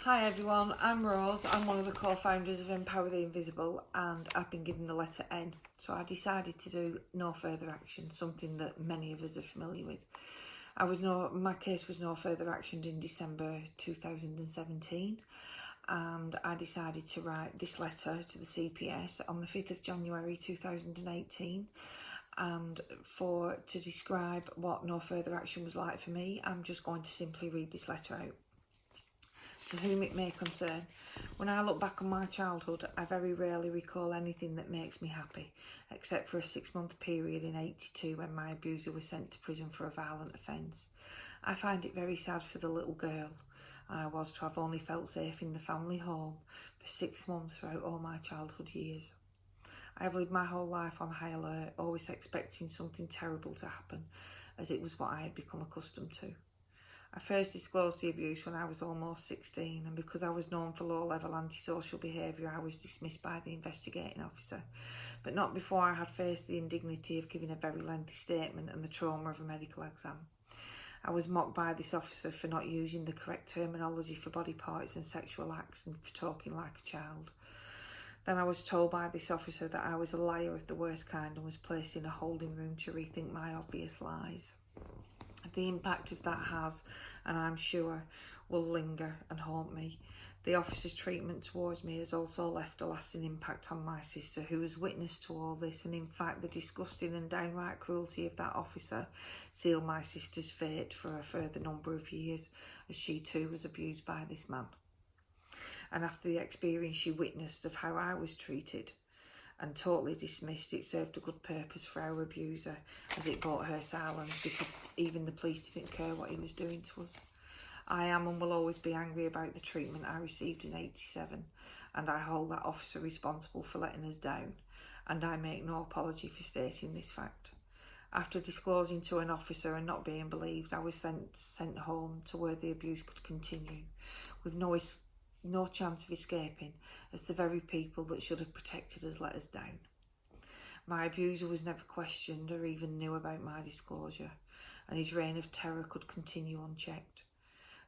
Hi everyone, I'm Rose. I'm one of the co-founders of Empower the Invisible, and I've been given the letter N. So I decided to do no further action, something that many of us are familiar with. My case was no further action in December 2017, and I decided to write this letter to the CPS on the 5th of January 2018. And to describe what no further action was like for me, I'm just going to simply read this letter out. To whom it may concern, when I look back on my childhood, I very rarely recall anything that makes me happy, except for a 6-month period in '82 when my abuser was sent to prison for a violent offence. I find it very sad for the little girl I was to have only felt safe in the family home for 6 months throughout all my childhood years. I have lived my whole life on high alert, always expecting something terrible to happen, as it was what I had become accustomed to. I first disclosed the abuse when I was almost 16, and because I was known for low-level antisocial behaviour, I was dismissed by the investigating officer, but not before I had faced the indignity of giving a very lengthy statement and the trauma of a medical exam. I was mocked by this officer for not using the correct terminology for body parts and sexual acts and for talking like a child. Then I was told by this officer that I was a liar of the worst kind and was placed in a holding room to rethink my obvious lies. The impact of that has, and I'm sure, will linger and haunt me. The officer's treatment towards me has also left a lasting impact on my sister, who was witness to all this, and in fact the disgusting and downright cruelty of that officer sealed my sister's fate for a further number of years, as she too was abused by this man. And after the experience she witnessed of how I was treated and totally dismissed, it served a good purpose for our abuser, as it brought her silence, because even the police didn't care what he was doing to us. I am and will always be angry about the treatment I received in '87, and I hold that officer responsible for letting us down, and I make no apology for stating this fact. After disclosing to an officer and not being believed, I was sent home to where the abuse could continue, with no chance of escaping, as the very people that should have protected us let us down. My abuser was never questioned or even knew about my disclosure, and his reign of terror could continue unchecked.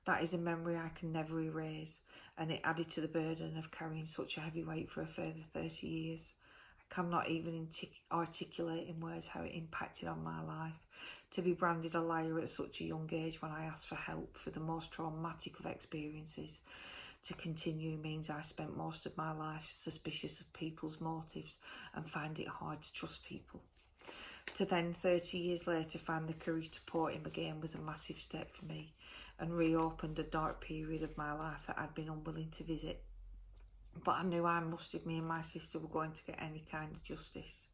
That is a memory I can never erase, and it added to the burden of carrying such a heavy weight for a further 30 years. I cannot even articulate in words how it impacted on my life. To be branded a liar at such a young age when I asked for help for the most traumatic of experiences to continue means I spent most of my life suspicious of people's motives and find it hard to trust people. To then, 30 years later, find the courage to port him again was a massive step for me, and reopened a dark period of my life that I'd been unwilling to visit. But I knew I must if me and my sister were going to get any kind of justice.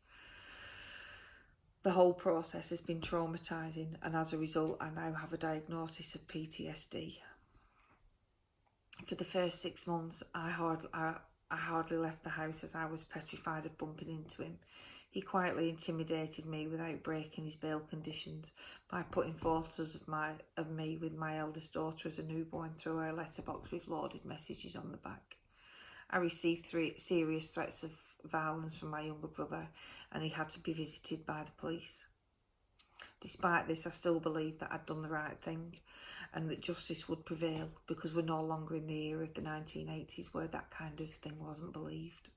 The whole process has been traumatising, and as a result I now have a diagnosis of PTSD. For the first 6 months, I hardly left the house, as I was petrified of bumping into him. He quietly intimidated me without breaking his bail conditions by putting photos of me with my eldest daughter as a newborn through her letterbox with loaded messages on the back. I received 3 serious threats of violence from my younger brother, and he had to be visited by the police. Despite this, I still believed that I'd done the right thing and that justice would prevail, because we're no longer in the era of the 1980s where that kind of thing wasn't believed.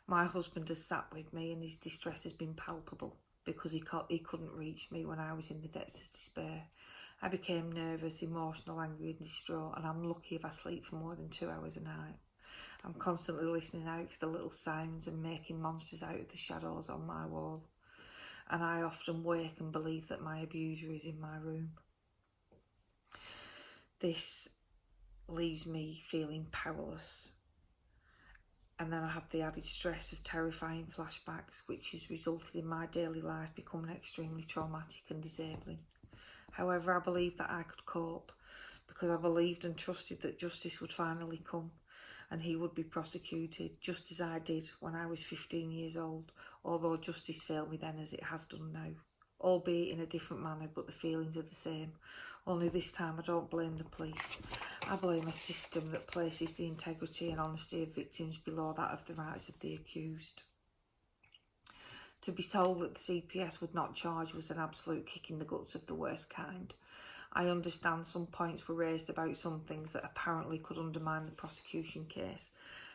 My husband has sat with me, and his distress has been palpable because he couldn't reach me when I was in the depths of despair. I became nervous, emotional, angry and distraught, and I'm lucky if I sleep for more than 2 hours a night. I'm constantly listening out for the little sounds and making monsters out of the shadows on my wall. And I often wake and believe that my abuser is in my room. This leaves me feeling powerless. And then I have the added stress of terrifying flashbacks, which has resulted in my daily life becoming extremely traumatic and disabling. However, I believed that I could cope, because I believed and trusted that justice would finally come and he would be prosecuted, just as I did when I was 15 years old, although justice failed me then as it has done now. Albeit in a different manner, but the feelings are the same. Only this time I don't blame the police. I blame a system that places the integrity and honesty of victims below that of the rights of the accused. To be told that the CPS would not charge was an absolute kick in the guts of the worst kind. I understand some points were raised about some things that apparently could undermine the prosecution case.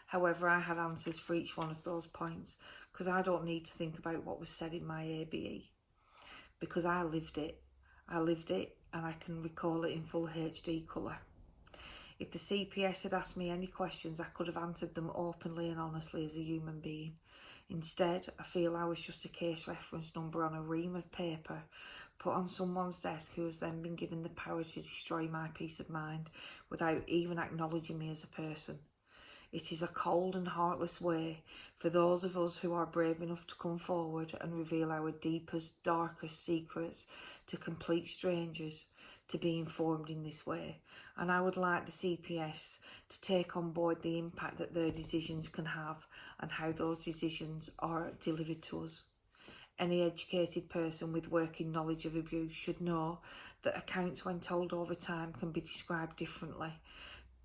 However, I had answers for each one of those points, because I don't need to think about what was said in my ABE, because I lived it. I lived it, and I can recall it in full HD colour. If the CPS had asked me any questions, I could have answered them openly and honestly as a human being. Instead, I feel I was just a case reference number on a ream of paper put on someone's desk who has then been given the power to destroy my peace of mind without even acknowledging me as a person. It is a cold and heartless way for those of us who are brave enough to come forward and reveal our deepest, darkest secrets to complete strangers to be informed in this way. And I would like the CPS to take on board the impact that their decisions can have and how those decisions are delivered to us. Any educated person with working knowledge of abuse should know that accounts, when told over time, can be described differently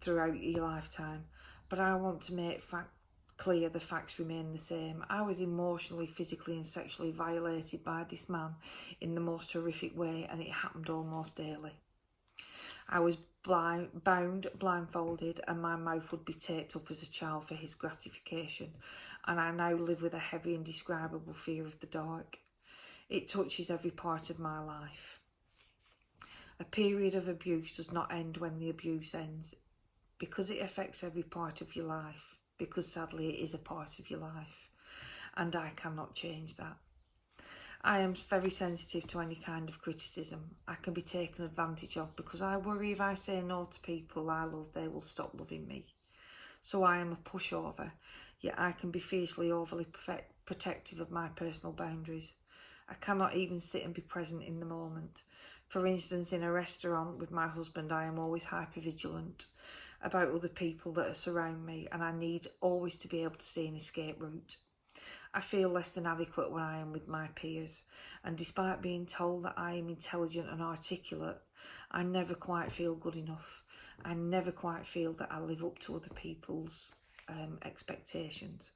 throughout your lifetime. But I want to make clear the facts remain the same. I was emotionally, physically and sexually violated by this man in the most horrific way, and it happened almost daily. I was bound, blindfolded, and my mouth would be taped up as a child for his gratification, and I now live with a heavy, indescribable fear of the dark. It touches every part of my life. A period of abuse does not end when the abuse ends, because it affects every part of your life, because sadly it is a part of your life, and I cannot change that. I am very sensitive to any kind of criticism. I can be taken advantage of because I worry if I say no to people I love, they will stop loving me. So I am a pushover, yet I can be fiercely overly protective of my personal boundaries. I cannot even sit and be present in the moment. For instance, in a restaurant with my husband, I am always hypervigilant about other people that surround me, and I need always to be able to see an escape route. I feel less than adequate when I am with my peers, and despite being told that I am intelligent and articulate, I never quite feel good enough. I never quite feel that I live up to other people's expectations.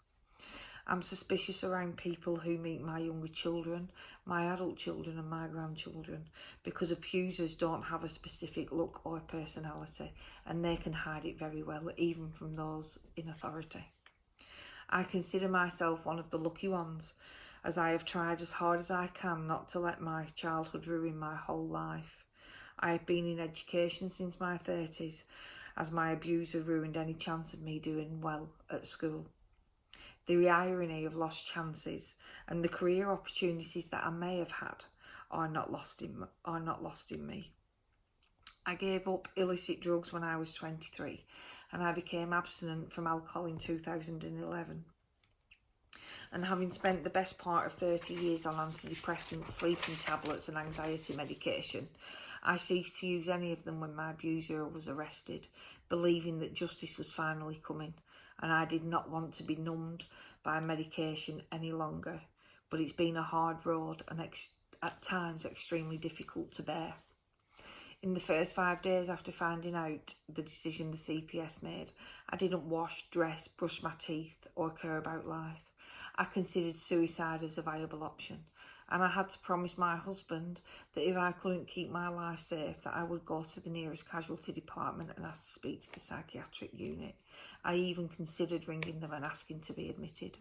I'm suspicious around people who meet my younger children, my adult children and my grandchildren, because abusers don't have a specific look or personality, and they can hide it very well, even from those in authority. I consider myself one of the lucky ones, as I have tried as hard as I can not to let my childhood ruin my whole life. I have been in education since my 30s, as my abuser ruined any chance of me doing well at school. The irony of lost chances and the career opportunities that I may have had are not lost in me. I gave up illicit drugs when I was 23, and I became abstinent from alcohol in 2011. And having spent the best part of 30 years on antidepressants, sleeping tablets and anxiety medication, I ceased to use any of them when my abuser was arrested, believing that justice was finally coming, and I did not want to be numbed by medication any longer. But it's been a hard road and at times extremely difficult to bear. In the first 5 days after finding out the decision the CPS made, I didn't wash, dress, brush my teeth or care about life. I considered suicide as a viable option, and I had to promise my husband that if I couldn't keep my life safe, that I would go to the nearest casualty department and ask to speak to the psychiatric unit. I even considered ringing them and asking to be admitted.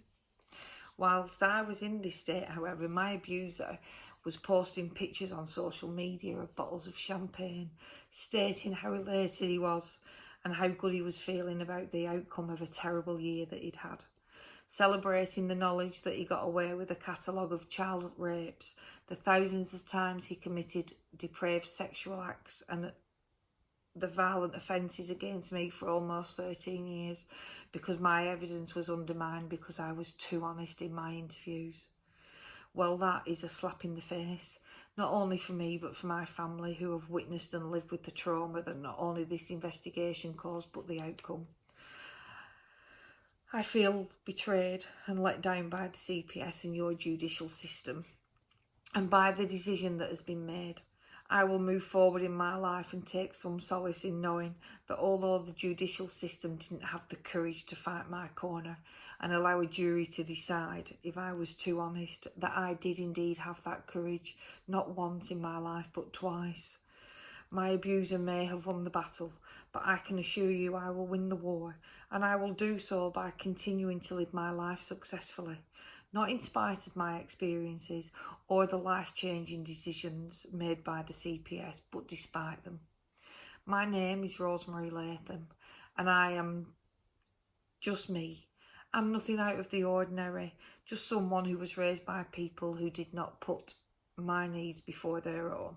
Whilst I was in this state, however, my abuser was posting pictures on social media of bottles of champagne, stating how elated he was and how good he was feeling about the outcome of a terrible year that he'd had, celebrating the knowledge that he got away with a catalogue of child rapes, the thousands of times he committed depraved sexual acts and the violent offences against me for almost 13 years because my evidence was undermined because I was too honest in my interviews. Well, that is a slap in the face, not only for me but for my family, who have witnessed and lived with the trauma that not only this investigation caused but the outcome. I feel betrayed and let down by the CPS and your judicial system, and by the decision that has been made. I will move forward in my life and take some solace in knowing that although the judicial system didn't have the courage to fight my corner and allow a jury to decide if I was too honest, that I did indeed have that courage, not once in my life but twice. My abuser may have won the battle, but I can assure you I will win the war, and I will do so by continuing to live my life successfully, not in spite of my experiences or the life-changing decisions made by the CPS, but despite them. My name is Rosemary Latham, and I am just me. I'm nothing out of the ordinary, just someone who was raised by people who did not put my needs before their own.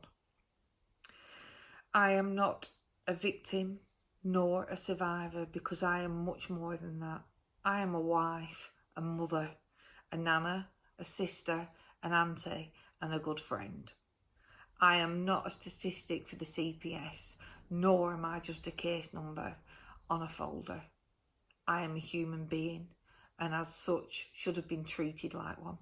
I am not a victim nor a survivor, because I am much more than that. I am a wife, a mother, a nana, a sister, an auntie, and a good friend. I am not a statistic for the CPS, nor am I just a case number on a folder. I am a human being, and as such should have been treated like one.